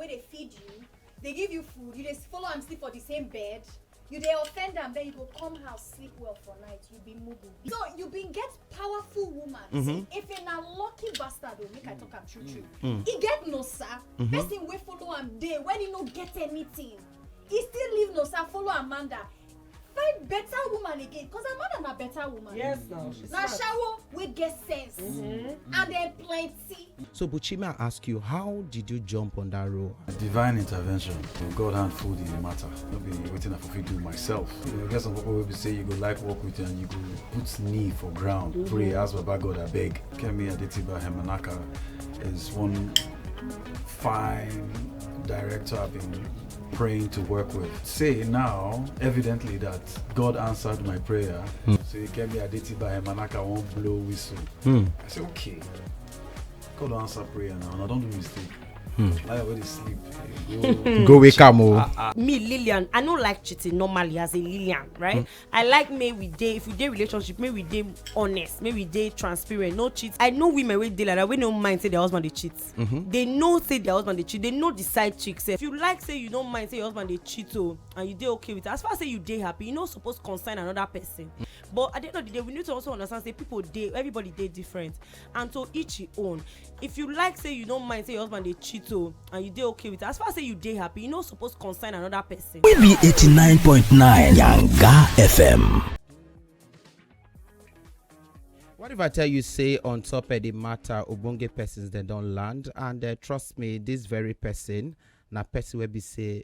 where they feed you, they give you food, you just follow and sleep for the same bed. You they offend them, then you go come house, sleep well for night, you be mobile. So you been get powerful woman. See, if you're a lucky bastard, make I talk am true. He get no sir. Person we follow him there when he no get anything. He still leave no sir, follow Amanda. Find better woman again, cause Amanda na better woman. Yes, now. Now shower we get sense, and then plenty. So Buchima ask you, how did you jump on that role? Divine intervention. God hand food in the matter. Not be waiting for me to do myself. You get some people will be say you go like work with you and you go put knee for ground, pray, ask Baba God I beg. Kemi Adetiba Hemanaka is one fine director I've been praying to work with. Say now, evidently that God answered my prayer. So he gave me a date by Manaka won't blow whistle. I said, okay. God will answer prayer now. Now don't do mistake. I already sleep. Go wake up. Me, Lillian, I don't like cheating normally as a Lillian, right? I like me we day, if we day relationship, maybe we day honest, maybe we day transparent, no cheat. I know women will day like that, we don't mind say their husband they cheat. They know say their husband they cheat, they know the side chicks. If you like say you don't mind say your husband they cheat and you day okay with it, as far as say you day happy, you not supposed to concern another person. But at the end of the day, we need to also understand say people day, everybody day different. And so each your own. If you like say you don't mind say your husband they cheat and you day okay with it, as far as say you day happy, you not supposed to concern another person. We be 89.9 Yanga FM. What if I tell you, say, on top of the matter, Obonge persons they don't land, and trust me, this very person, na person will be say,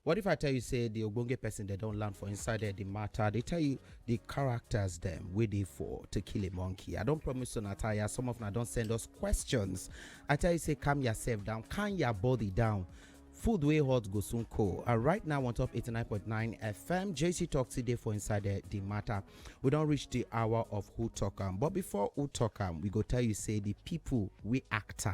what if I tell you, say, the Obonge person they don't land for inside the matter, they tell you the characters them waiting for to kill a monkey. I don't promise to Natalia, some of them don't send us questions. I tell you, say, calm yourself down, calm your body down. Food way hot go soon cold. And right now on top 89.9 FM, JC talk today for inside the matter. We don't reach the hour of who talk but before who talk we go tell you say the people we act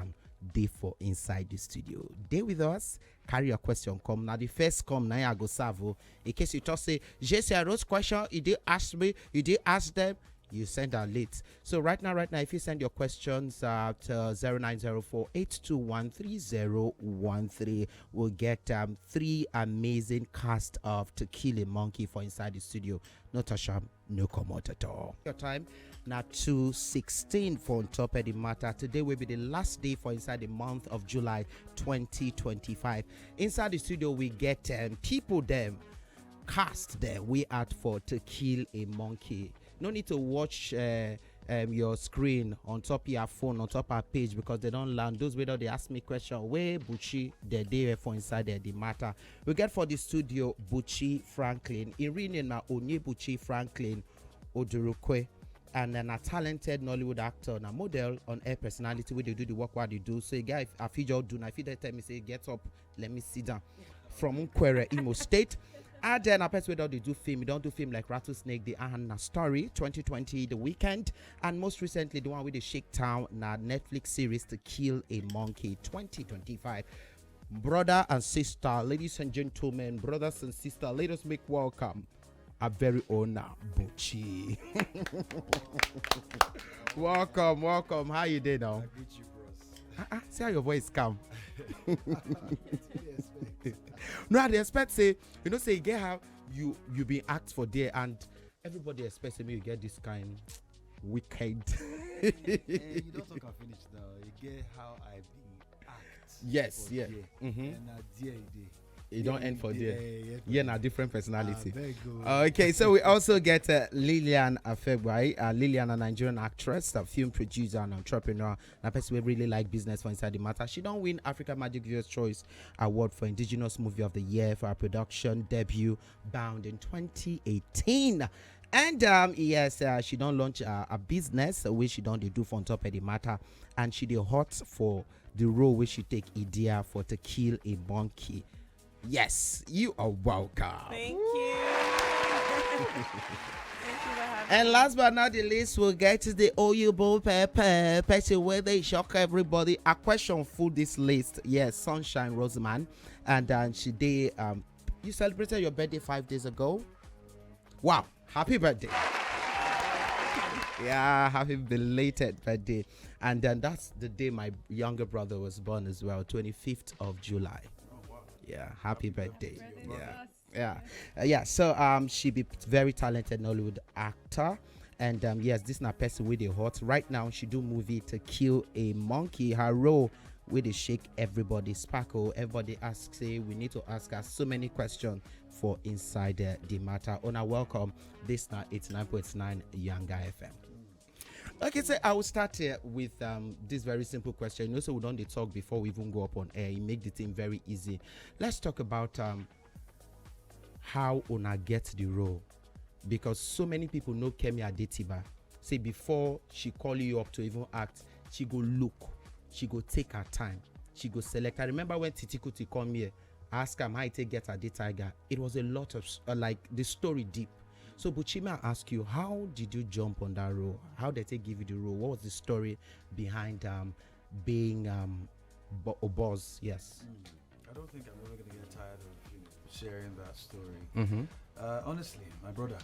they for inside the studio. They with us, carry your question come. Now the first come now I go serve. In case you talk say JC I wrote question, you did ask me, you did ask them. You send out late. So right now, if you send your questions at 0904-821-3013, we'll get 3 amazing cast of To Kill a Monkey for inside the studio. No Tasha, no come out at all. Your time now 2:16 for on top of the matter. Today will be the last day for inside the month of July 2025. Inside the studio, we get people them cast there. We out for To Kill a Monkey. No need to watch your screen on top of your phone, on top of our page, because they don't learn. Those whether they ask me question, where Buchi the day for inside there, the matter. We get for the studio Buchi Franklin. Irene na Onye Buchi Franklin Odurukwe. And then a talented Nollywood actor and a model on air personality where they do the work what they do. So a guy, if you do now, if you tell me say get up, let me sit down. From Nkwere, Imo State. And then a person where they do film, you don't do film like Rattlesnake, the Ahana Story, 2020, The Weekend, and most recently the one with the Shakedown, na Netflix series To Kill a Monkey, 2025. Brother and sister, ladies and gentlemen, brothers and sisters, let us make welcome our very own Buchi. welcome. How you doing now? I greet you, bros. See how your voice come. No, I expect say say you get how you been act for there and everybody expects me you get this kind wicked. You don't talk and finish now. You get how I been act. Yes, yeah. And there It don't end for there. Yeah, na different personality. Go. Okay, so we also get Lillian Afegwai. Lillian, a Nigerian actress, a film producer and entrepreneur. A person we really like business for inside the matter. She don't win Africa Magic Viewers Choice Award for Indigenous Movie of the Year for her production debut, Bound, in 2018. And yes, she don't launch a business which she don't do for on top of the matter, and she did hot for the role which she take idea for To Kill a Monkey. Yes, you are welcome. Thank you. Thank you for having And last but not the least, we'll get to the Oyubo Pepper where they shock everybody. A question for this list. Yes, Sunshine Roseman. And she did, you celebrated your birthday 5 days ago. Wow, happy birthday. Yeah, happy belated birthday. And then that's the day my younger brother was born as well, 25th of July. Yeah, happy birthday. Yeah. So she be very talented Nollywood actor. And yes, this na person with the hot. Right now, she do movie To Kill a Monkey. Her role with the shake everybody sparkle. Everybody asks, say we need to ask her so many questions for inside the matter. Ona, welcome. This na 89.9 Yanga FM. Okay, so I will start here with this very simple question. You know, so we don't talk before we even go up on air. You make the thing very easy. Let's talk about how Ona gets the role, because so many people know Kemi Adetiba. Say before she call you up to even act, she go look, she go take her time, she go select. I remember when Titi Kuti come here, ask him how he take get Ade Tiger. It was a lot of like the story deep. So Buchima, I ask you, how did you jump on that role? How did they give you the role? What was the story behind being a boss? Yes. I don't think I'm ever gonna get tired of sharing that story. Honestly, my brother,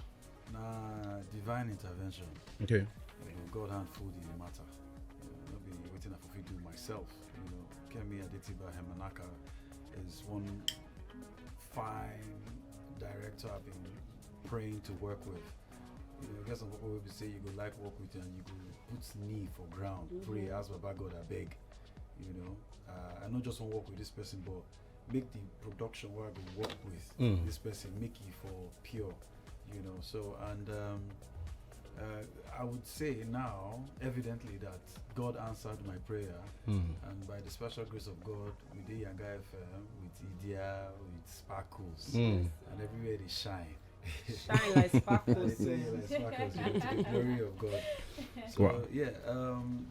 divine intervention. Okay. God hand food in the matter. Not be waiting for me to do myself. Kemi Adetiba Hemanaka is one fine director I've been praying to work with. Get some people will say you go like work with you and you go put knee for ground, pray, ask Baba God I beg. I not just want to work with this person, but make the production where I go work with this person, make it for pure. So and I would say now, evidently, that God answered my prayer, and by the special grace of God, with the Yanga FM, with Idia, with Sparkles, and everywhere they shine. Shine like sparkles. They say like sparkles, to the glory of God. So wow.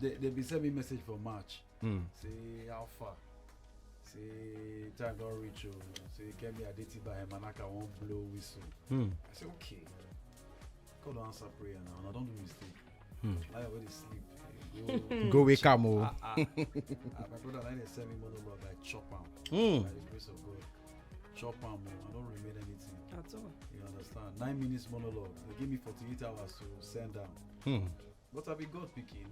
They be send me message for March. Say how far. Say time don't reach you. Say Kemi Adetiba Hemanaka won't blow whistle. I say okay. God don't answer prayer now. I don't do mistake. I already sleep. Go wake up, mo. My brother, I send me monologue. I chop am by the grace of God. Chop am, I don't remain anything. At all. You understand? 9 minutes monologue. They give me 48 hours to send down. But I be God picking,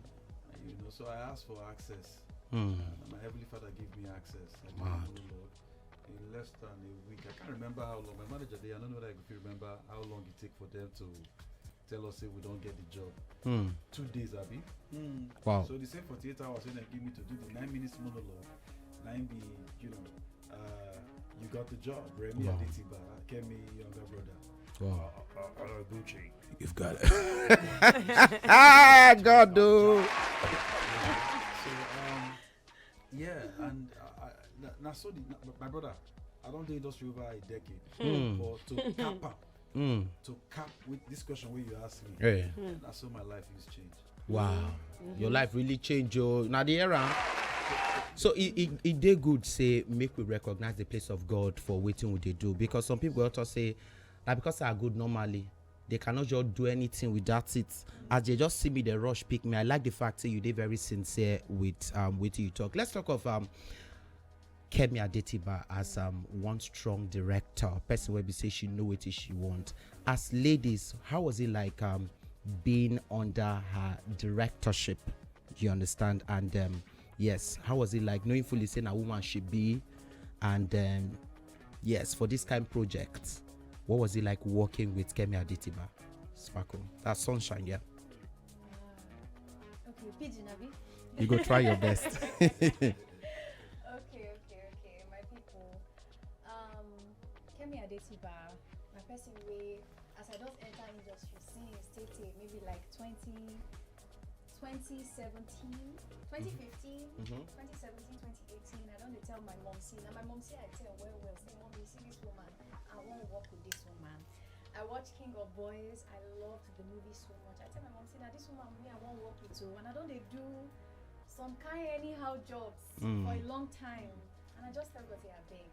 so I asked for access. And my Heavenly Father gave me access. I did monologue in less than a week. I can't remember how long. My manager there, I don't know whether I could remember how long it take for them to tell us if we don't get the job. 2 days, Abby. Wow. So the same 48 hours when they give me to do the 9 minutes monologue, 9 be, you got the job. Remy Adetiba, Kemi, younger brother. Wow. Gucci. You've got it. God, do. So, and now so my brother, I don't do industry over a decade. But to cap up, to cap with this question where you ask me, that's how my life is changed. Wow. Your life really changed, now the era. So it did good say make we recognize the place of God for Wetin we they do, because some people also say that because they are good normally they cannot just do anything without it. As they just see me, they rush pick me. I like the fact that you did very sincere with Wetin you talk. Let's talk of Kemi Adetiba as one strong director, person where we say she know what she want. As ladies, how was it like being under her directorship? You understand? And yes, how was it like knowing fully saying a woman should be? And yes, for this kind of project, what was it like working with Kemi Adetiba? Sparkle. That's sunshine, yeah. Okay, Pidgin Abi. You go try your best. Okay, my people. Kemi Adetiba, my person way, as I just enter industry since maybe like 2017, 2015, 2017, 2018. I don't tell my mom, see, now my mom say I tell well, say, mom, you see this woman, I want to work with this woman. I watch King of Boys, I loved the movie so much. I tell my mom, see, now this woman, me, I want to work with you. And I don't they do some kind anyhow jobs for a long time. And I just tell God, say, I beg,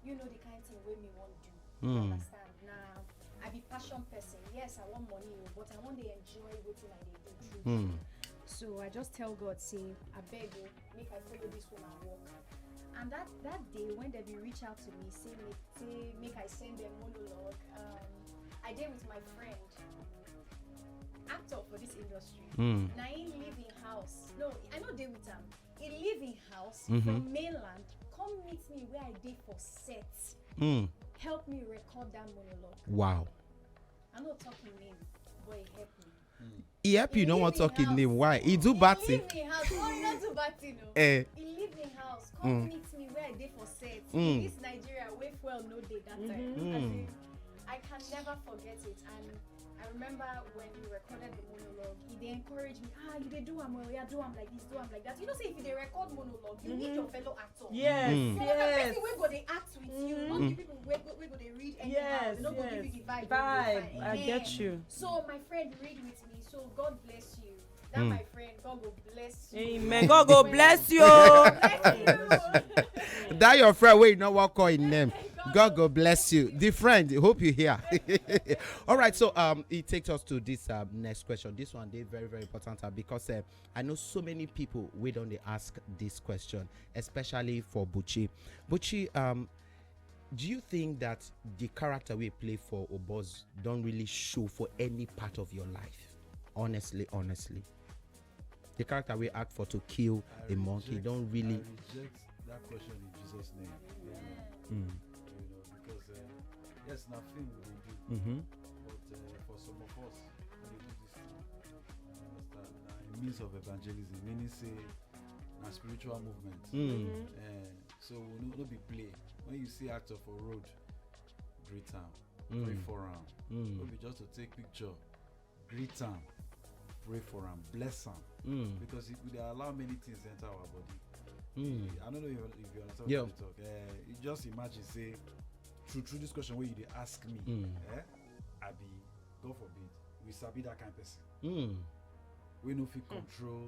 you know the kind of thing where me want to do. You understand? Now, I be passion person. Yes, I want money, but I want to enjoy what I do through. So I just tell God, say, I beg you, make I follow this woman work. And that day when they be reach out to me, say make I send them monologue. I did with my friend. actor for this industry. Mm. Now he live in house. No, I know they with him. He live in house Mhm. from mainland. Come meet me where I did for set. Mm. Help me record that monologue. Wow. I'm not talking name, but he help me. He help you, no one talking name. Why? He do bad He thing. live in house. No, he not do bad thing, no. Eh. He live in house. Come meet me where I did for set. Mm. In this Nigeria, way well no day that time. As in, I can never forget it. And I remember when he recorded the monologue, he they encouraged me. You they do am well, yeah, do am like this, do am like that. You know, say if they record monologue, you need your fellow actor. Yes, So the person wey go they act with you, not the people wey go they read anyhow. Yes, They not go give yes. you the vibe. Vibe, I get you. So my friend read with me. So God bless you. That my friend, God will bless you. Amen. God go bless you. Bless you. That your friend wey you know what call him name. God go bless you. The friend, hope you hear. All right, so it takes us to this next question. This one they very very important because I know so many people we don't they ask this question, especially for Buchi. Buchi, do you think that the character we play for Oboz don't really show for any part of your life? Honestly, the character we act for to kill a monkey don't really. I reject that question in Jesus' name. Mm. You know, because yes, nothing we do, Mm-hmm. but for some of us, we do this thing. Understand? A means of evangelism, meaning say, a spiritual movement. So we no be play. When you see actor for road, greet am, pray for am. No be just to take picture, greet am, pray for am, bless am. Because it will allow many things enter our body. I don't know if you understand what I talk. You just imagine, say, through this question where you dey ask me, I be, God forbid, we sabi that kind of person. We no fit control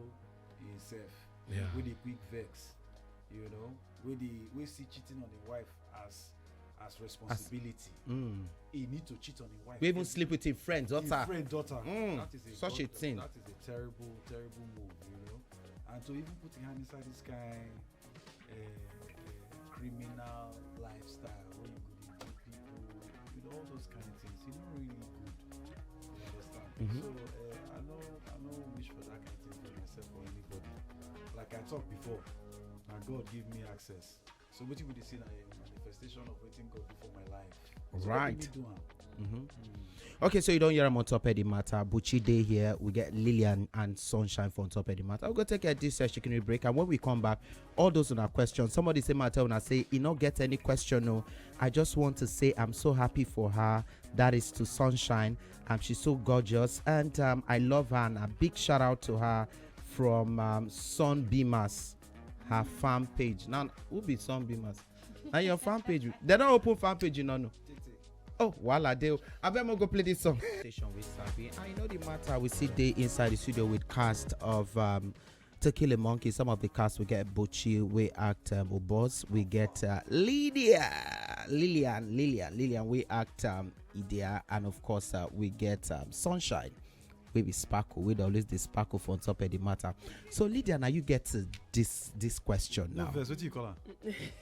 himself. Yeah. We dey quick vex, you know. We see cheating on the wife as responsibility. He need to cheat on his wife. We even sleep with his friend, daughter. Daughter. That is Such a thing. That is a terrible move, you know. And to even put your hand inside this kind criminal lifestyle where you go to people, you know, all those kind of things, it's not really good. You understand? So I know wish for that kind of thing for myself or anybody. Like I talked before, and God give me access. So what you would see now a manifestation of waiting God do for my life. So Right. what do me do, Okay, so you don't hear them on top of the matter. Buchi Day here. We get Lillian and Sunshine for on top of the matter. We'll go take a this chicken break. And when we come back, all those on our questions, somebody say matter when I say, you not get any question. No, I just want to say I'm so happy for her. That is to Sunshine. She's so gorgeous. And I love her. And a big shout out to her from Sunbeamers, her fan page. Now, who be Sunbeamers? Now your fan page. They don't open fan page, you know. No. Oh, voila, they. I better go play this song. Station with Sabi. I know the matter. We sit there inside the studio with cast of To Kill a Monkey. Some of the cast we get Buchi, we act Oboz, we get Lillian, we act Idea, and of course we get Sunshine. We be sparkle. We always the sparkle for on top of the matter. So Lydia, now you get this question now. No, what do you call her?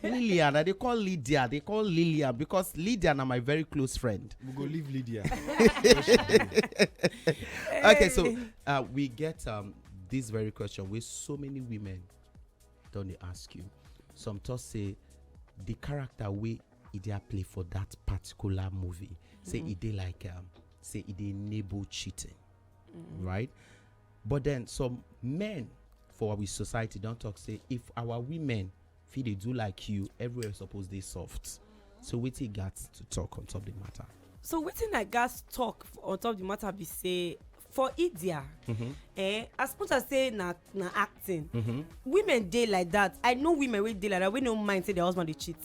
Lillian, they call Lydia. They call Lillian because Lydia are my very close friend. We go leave Lydia. Okay, so we get this very question with so many women. Don't they ask you? Some thoughts say the character we Idea play for that particular movie. Say it they like say it they enable cheating. Right? But then some men for our society don't talk say if our women feel they do like you, everywhere suppose they soft. So Wetin got to talk on top of the matter. So Wetin I gas talk on top of the matter be say for Idia, as much as say na acting, women dey like that. I know women wey dey like that. We no mind say their husband dey cheat.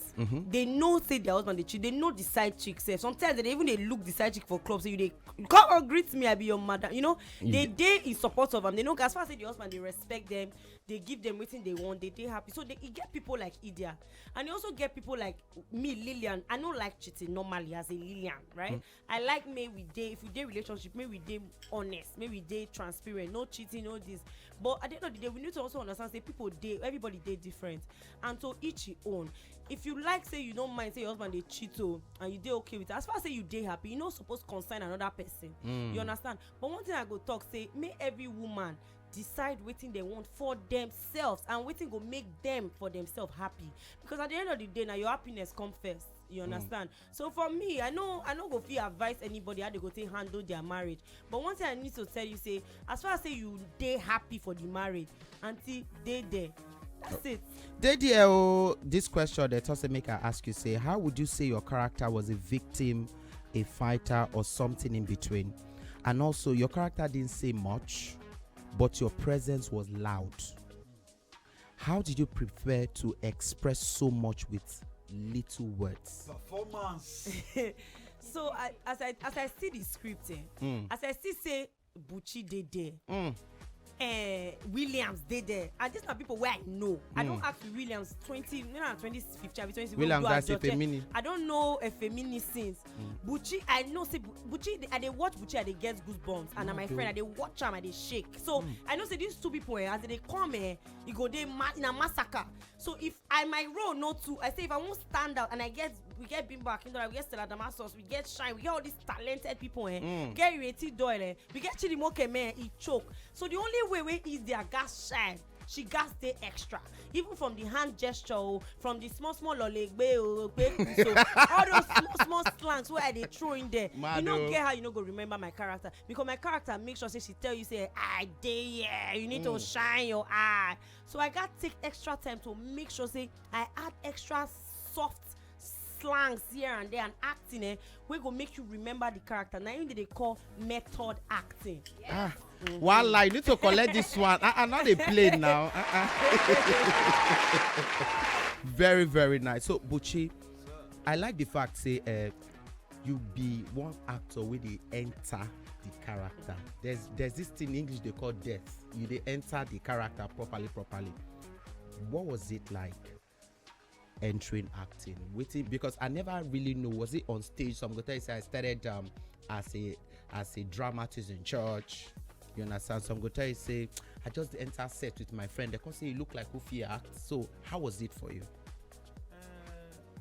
They know say their husband dey cheat. They know the side chick sef. Sometimes they even dey look the side chick for club. Say you dey come or greet me, I be your mother. You know, they dey in support of them. They know as far as say the husband dey respect them. They give them wetin they want. They dey happy. So they get people like Idia, and you also get people like me, Lillian. I don't like cheating normally as a Lillian, right? I like may we dey if we dey relationship, may we dey honest, may we dey transparent, no cheating, no this. But at the end of the day, we need to also understand say people dey, everybody dey different, and to each his own. if you like say you don't mind say your husband dey cheat and you dey okay with it, as far as say you dey happy, you no suppose concern another person. You understand? But one thing I go talk say, make every woman decide wetin they want for themselves and wetin go make them for themselves happy, because at the end of the day na your happiness come first. You understand? So for me, I no go fit advise anybody how they go take handle their marriage, but one thing I need to tell you say, as far as say you dey happy for the marriage, auntie, dey there. That's it. This question that also make I ask you, say, how would you say your character was a victim, a fighter, or something in between? And also, your character didn't say much, but your presence was loud. How did you prepare to express so much with little words? Performance. So as I see the script, as I see say Buchi dey there, Williams dey there, and these are people where I know. I don't ask Williams 2050 Williams, that's a feminist. I don't know a feminist since. Buchi, I know say Buchi, I dey watch Buchi, I dey get goosebumps, and my friend, I dey watch him, I dey shake. So I know say these two people, as they come here, you go dey in a massacre. So if my role no too, I say if I won't stand out, and we get Bimba Akindora, we get Stella Damasos, we get Shine, we get all these talented people, get Ireti Doyle, we get Chidimoke, he choke. So the only way is their gas shine. She gas stay extra, even from the hand gesture, from the small olegbe, so all those small slangs where they throw in there. You don't get how you go remember my character, because my character makes sure say she tell you say, I dey, you need to shine your eye. So I got take extra time to make sure say I add extra soft slangs here and there and acting we go make you remember the character. Now even they call method acting. Voila, you need to collect this one. I'm not a play now. Very, very nice. So Buchi, I like the fact say you be one actor where they enter the character. There's this thing in English they call death. You they enter the character properly. What was it like entering acting? Waiting, because I never really know, was it on stage? So I'm gonna tell you, say I started as a dramatist in church. You understand? So I'm gonna tell you, say I just enter set with my friend. They can say you look like Ufi act. So how was it for you?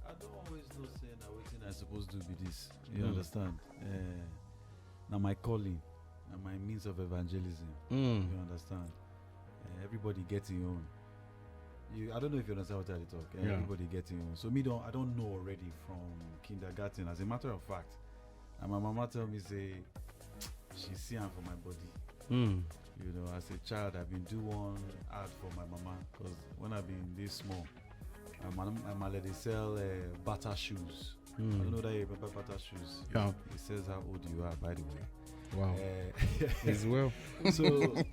I don't always know saying that waiting I supposed to be this. You understand? Now my calling, and my means of evangelism. You understand? Everybody gets your own. I don't know if you understand what I talk. Everybody gets your own. So I don't know already from kindergarten. As a matter of fact, and my mama tell me say she see am for my body. You know, as a child, I've been do one ad for my mama, because when I've been this small, my mama they sell butter shoes. I don't know that you remember butter shoes. Yeah. It says how old you are, by the way. Wow. As well.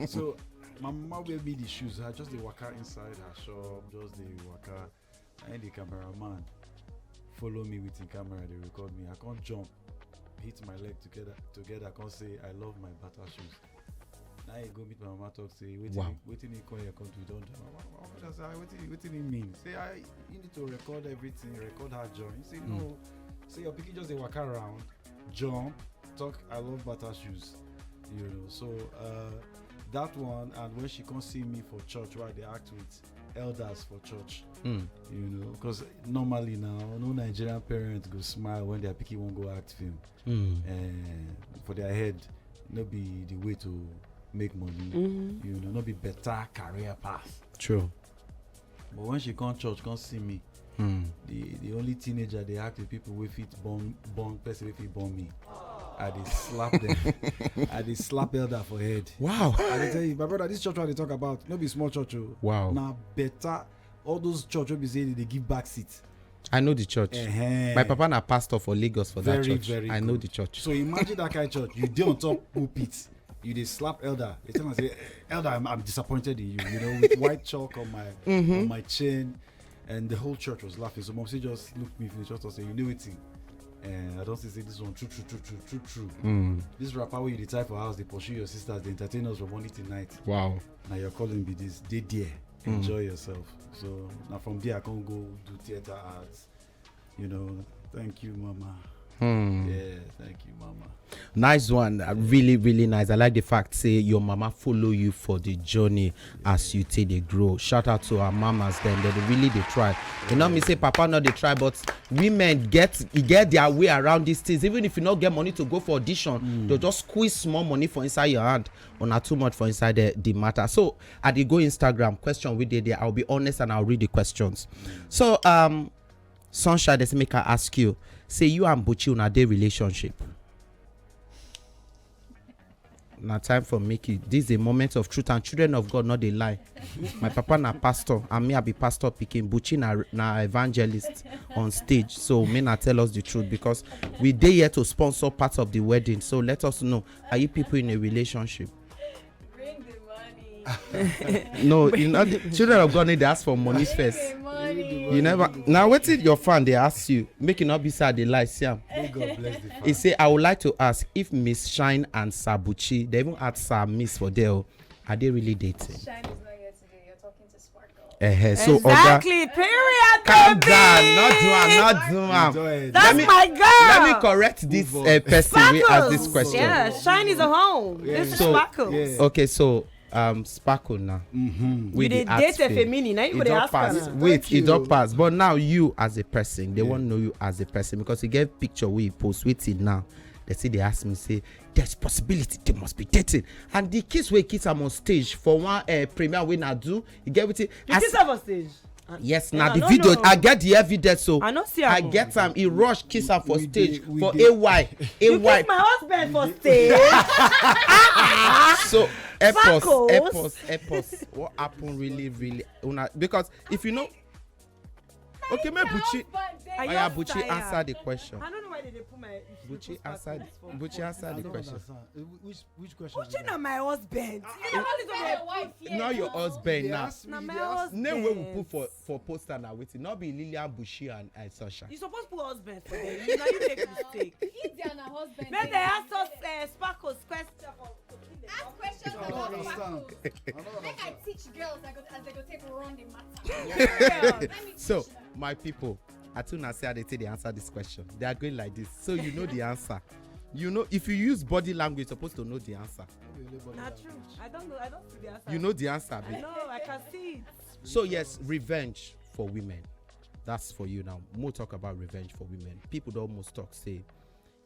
So my mama gave me the shoes. I just the waka inside her shop, just the waka, and the cameraman follow me with the camera. They record me. I can't jump, hit my leg together. I can't say I love my butter shoes. Now you go meet my mama, talk, say waiting you call your country, don't do. Mama say waiting it mean. Say you need to record everything, record her joint. Say no, say your picky just a walk around, jump, talk. I love butter shoes, you know. So that one, and when she can't see me for church, why they act with elders for church, you know, because normally now no Nigerian parents go smile when their picky won't go act film, and for their head, no be the way to make money, you know, not be better career path. True. But when she come church, come see me, the only teenager they act with people with it born person with it born me. I dey slap them. I dey slap elder for head. Wow. I dey tell you, my brother, this church what they talk about, no be small church. Wow. Now better, all those church will be saying they give back seats. I know the church. My papa na pastor for Lagos for that church. Very I good. know the church. So imagine that kind of church. You dey on top pulpit. You dey slap elder. They tell me say, elder, I'm disappointed in you. You know, with white chalk on my chin, and the whole church was laughing. So mom just looked me finish just to say, you know it. And I don't say this one true. This rapper where you dey type for house, they pursue your sisters, they entertain us from morning till night. Wow. Now you're calling me this. They there. Enjoy yourself. So now from there I can't go do theater arts. You know, thank you, mama. Yeah, thank you, mama. Nice one. Really, really nice. I like the fact say your mama follow you for the journey as you take they grow. Shout out to our mamas then. They really they try. You know me say papa not they try, but women get their way around these things. Even if you not get money to go for audition, they'll just squeeze small money for inside your hand or not too much for inside the matter. So at the go Instagram question we did there, I'll be honest and I'll read the questions. So Sunshine, let's make her ask you. Say you and Buchi on a day relationship. Now time for Mickey. This is a moment of truth and children of God, not they lie. My papa na pastor and me I be pastor picking. Buchi na evangelist on stage. So me na tell us the truth because we dey here to sponsor part of the wedding. So let us know, are you people in a relationship? Bring the money. No, you know the children of God need to ask for money first. The money. You never now waiting your fan they ask you, make it not be sad they lie, Siam. May God bless the He say, I would like to ask if Miss Shine and Sabuchi, they even add Sir Miss for there, are they really dating? Shine is not here today. You're talking to Sparkle. So Exactly. Period. calm baby. down, not do Enjoy am. it. That's me- my girl. Let me correct this Move on. person we ask this Sparkles. question. Yeah, Shine is a home. Yeah. This is So- Sparkles. yeah. Okay, so Sparkle now. You We dey the date ask a fame. femini. Now you It go dey don't ask pass. her. Wait, Thank it don't you. pass. But now you as a person, they want to know you as a person because you get picture we post with it now. They say they ask me say there's possibility they must be dating, and the kids we kids am on stage for one premiere we now do. You get with it. You kiss her on stage. Yes, Yeah, now the no, video no. I get the evidence. So I no see I am. get he rush kiss her for We stage dey- we for dey- AY. You AY. kiss my husband for stage. So Sparkles. epos. What happened really because if you know. Okay, me Buchi. Are you Aya just Buchi tired? answer the question. I don't know why they put my. Buchi answer the question. Which question? Buchi na my husband. You never listen to Your them. wife here. Not your husband now. Na my husband. Name where we put for poster now waiting. Not be Lilian Bushi and Sunshine. You supposed to put husband for them. You know you make mistake. If they are not husband. Then they ask us Sparkles question for. Ask questions I don't about understand. Sparkle. Make I teach girls as they go take run the matter. Yeah. Let me teach So them. my people, as soon as they say they answer this question, they are going like this. So you know the answer. You know if you use body language, you're supposed to know the answer. Not true. I don't know. I don't see the answer. You know the answer, I babe. know. I can see it. So yes, revenge for women. That's for you now. More talk about revenge for women. People don't almost talk say,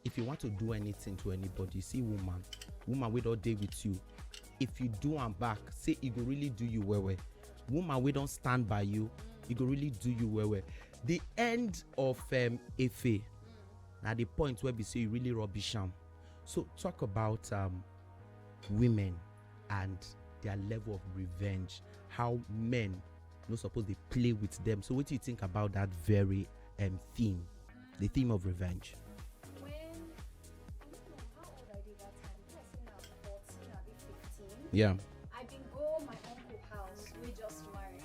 if you want to do anything to anybody, see woman we don't deal with you. If you do am back, say it go really do you well. Woman we don't stand by you, it go really do you well. The end of Efe, now the point where we say you really rubbish am. So talk about women and their level of revenge, how men not supposed to play with them. So what do you think about that very theme, the theme of revenge? When I don't know how old I did that time. I think I was 14, I be 15. Yeah. I been go my uncle house. We just married.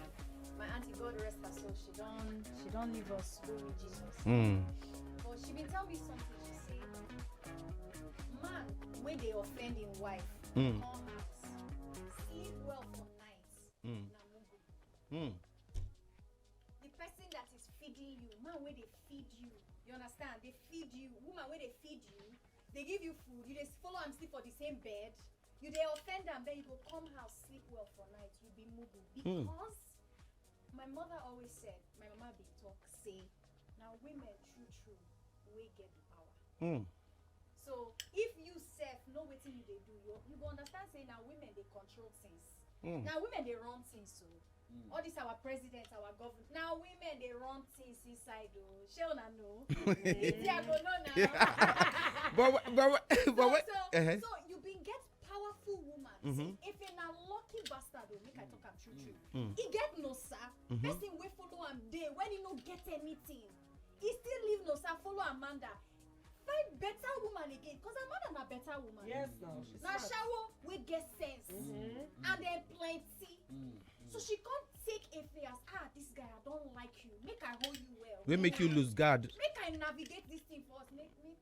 My auntie, God rest her soul, she don't leave us go with Jesus. But she been tell me something. She say, man, when they offend in wife, come house, sleep well for nights. Na mugu. The person that is feeding you, man, where they feed you, you understand? They feed you, woman, where they feed you, they give you food, you just follow and sleep for the same bed. You they offend them, then you go come house, sleep well for night, you be mugu. Because my mother always said, my mama be talk, say, now women true, we get the power. So if you self know wetin you dey do, you go understand say now women they control things. Now women they run things so. All this our president, our government. Now women they run things inside though. Shall una know? If they go know now. So you been get powerful woman. See, if you're a lucky bastard, oh, make I talk am true. He get no sir. Person we follow am day when he no get anything. He still leave no sir follow Amanda. Find better woman again, cause Amanda na better woman. Yes, no. Now Shawo we get sense and then plenty. So she can't take a face. This guy I don't like you. Make I hold you well. We make you lose guard. Make I navigate this thing for us. Make we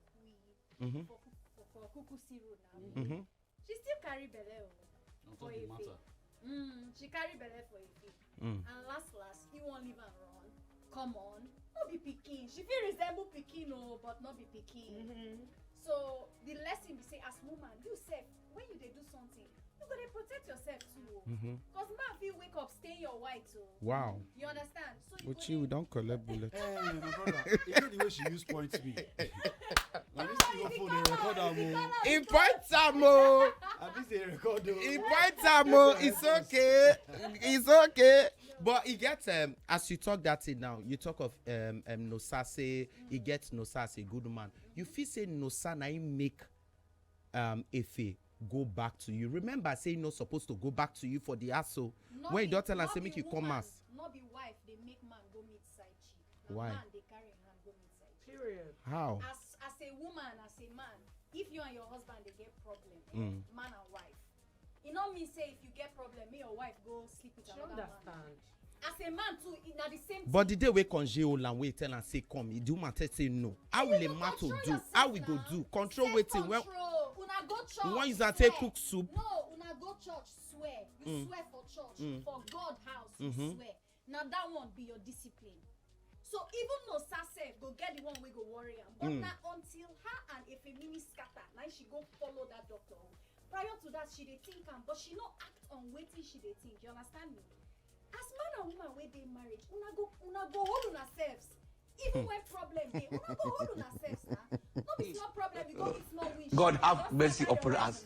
for Kukusi road now. She still carry belle for a fee. She carry belle for a fee. And last, he won't leave and run. Come on. No be pikin. She feel resemble pikin. no, but not be picky. So the lesson we say as woman, you say when you dey do something, you gotta protect yourself too. Cause man feel wake up, stay your white too. Wow. You understand? So you But we don't collect bullets. My brother, even the way she use point me. Like this thing for the record ammo. In point ammo. At least they record though. In point ammo. It's okay. It's okay. But it gets as you talk that thing now, you talk of Nosa say he gets Nosa as a good man. You feel say Nosa na him make Efe go back to you. Remember say not supposed to go back to you for the asshole. When you don't tell her say make you come as. Not be wife, they make man go meet side chick. Why? Man they carry hand go meet side chick. Period. How? As a woman, as a man, if you and your husband they get problem, man and wife. You know me say if you get problem, me or wife go sleep with another man. As a man too, na the same. But the day we conjure and we tell and say come, you do matter say no. How will a man to do? How we go do? Control waiting. Well, una go church. one is that take cook soup. No, una go church. Swear, you swear for church, for God house. You swear. Now that one be your discipline. So even no herself go get the one we go worry am. But now until her and if a mini scatter, now she go follow that doctor. Prior to that, she dey think am, but she no act on wetin she dey think. You understand me? As man and woman wey dey marriage, una go hold una selves. Even when problem dey, una go hold una selves. No be small problem, you go eat small wish. God have mercy upon us.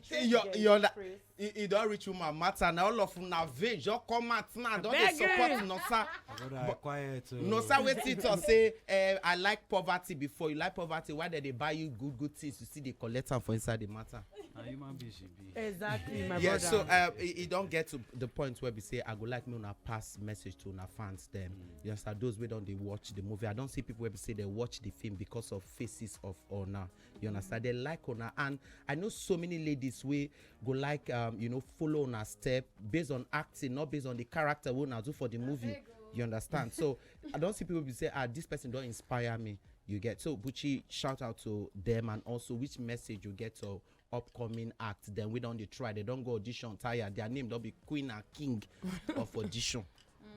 You don't reach woman matter now. All of una vein just come out now. Don't they support Nosa? Brother, quiet. Nosa wait to say I like poverty before. You like poverty. Why did they buy you good things? You see they collect them for inside the matter. Human being should be. Exactly, my Yeah, brother. so it don't get to the point where we say I go like me on a pass message to our fans them. You understand those we don't they watch the movie. I don't see people where we say they watch the film because of faces of honor. You understand? They like honor, and I know so many ladies we go like follow on a step based on acting, not based on the character we now do for the movie. You understand? So I don't see people be say this person don't inspire me. You get so Bucci, shout out to them, and also which message you get to upcoming act. Then we don't they try, they don't go audition tired. Their name don't be queen or king of audition.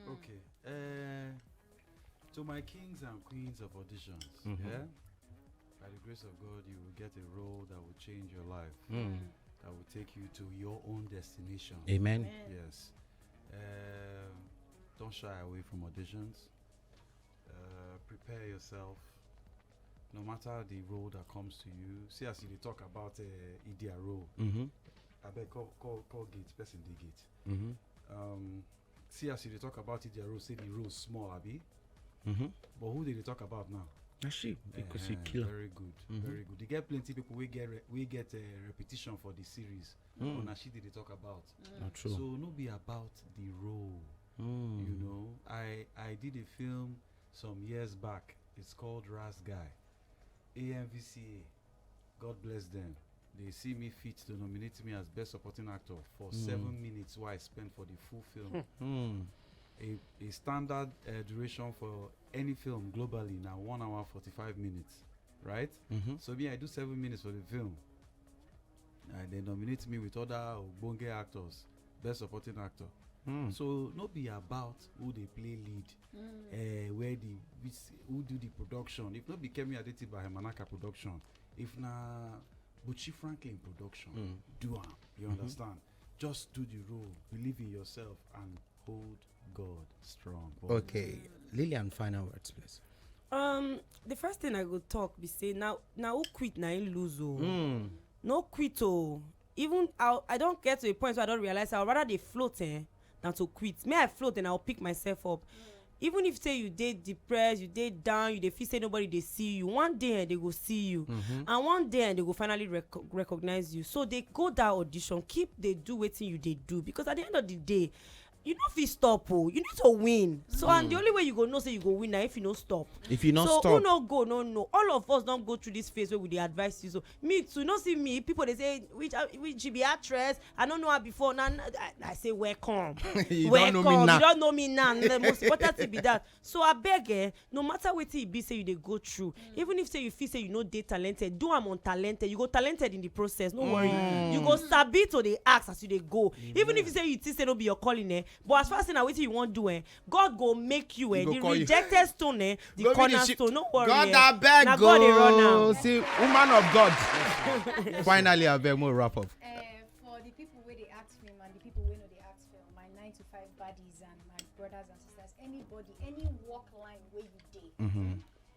Okay. To my kings and queens of auditions, yeah. By the grace of God, you will get a role that will change your life, that will take you to your own destination. Amen. Yes. Don't shy away from auditions. Prepare yourself. No matter the role that comes to you. See, as you talk about Idia role, I bet call gate, person they gate. See, as you talk about Idia role, say the role small, Abi. But who did they talk about now? Actually, because he kill her. Very good, very good. They get plenty people we get a repetition for the series. On she did they talk about. Not true. So no be about the role. You know, I did a film some years back. It's called Ras Guy. AMVCA. God bless them. They see me fit to nominate me as best supporting actor for 7 minutes. What I spent for the full film. A standard duration for any film globally now 1 hour 45 minutes, right? So me I do 7 minutes for the film. They nominate me with other Bonge actors, best supporting actor. So not be about who they play lead, where who do the production. If not be Kemi Adeti by Manaka production, if na Buchi Franklin production, do am. You understand? Just do the role, believe in yourself, and hold God strong. Okay, Lillian, final words, please. The first thing I go talk be say now who quit na him lose no quit even I don't get to a point where I don't realize I'd rather they float than to quit. May I float and I'll pick myself up. Even if say you dey depressed, you dey down, you dey feel say nobody dey see you, one day they go see you, and one day they go finally recognize you. So they go that audition, keep they do wetin you dey do, because at the end of the day you no fit stop you need to win. So and the only way you go know say you go win na if you no stop. If you not so stop, who no go no know. All of us don go through this phase where we dey advise you. So me too, no see me people dey say which she be actress, I don't know her before. Now I say welcome. You welcome. don't know me now. You don't know me now. The most important thing be that. So I beg no matter wetin e be say you dey go through, even if say you feel say you no dey talented, do am untalented. You go talented in the process. No worry. You go sabi to dey ask as you dey go. Even if you say you think say no be your calling but as far as now wetin you wan do God go make you He go the call you. rejected stone Go the be the cornerstone. No worry. God, I beg, na God dey run go. am. See, woman of God. Finally, I beg more wrap up. For the people where they ask film and the people where no they ask film, my 9 to 5 buddies and my brothers and sisters, anybody, any walk line where you day,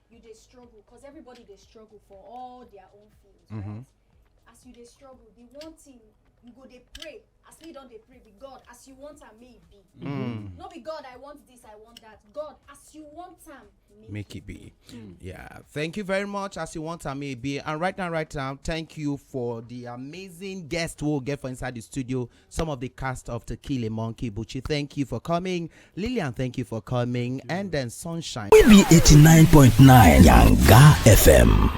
you they struggle because everybody they struggle for all their own fields, right? As you they struggle, the one thing you go they pray. As me don't they pray be God as you want and may it be. Not be God I want this, I want that. God as you want and Make it be. Yeah. Thank you very much. As you want, I may be. And right now, thank you for the amazing guest we'll get for inside the studio. Some of the cast of To Kill a Monkey. Buchi, thank you for coming. Lillian, thank you for coming. And then Sunshine. We be 89.9 Yanga FM.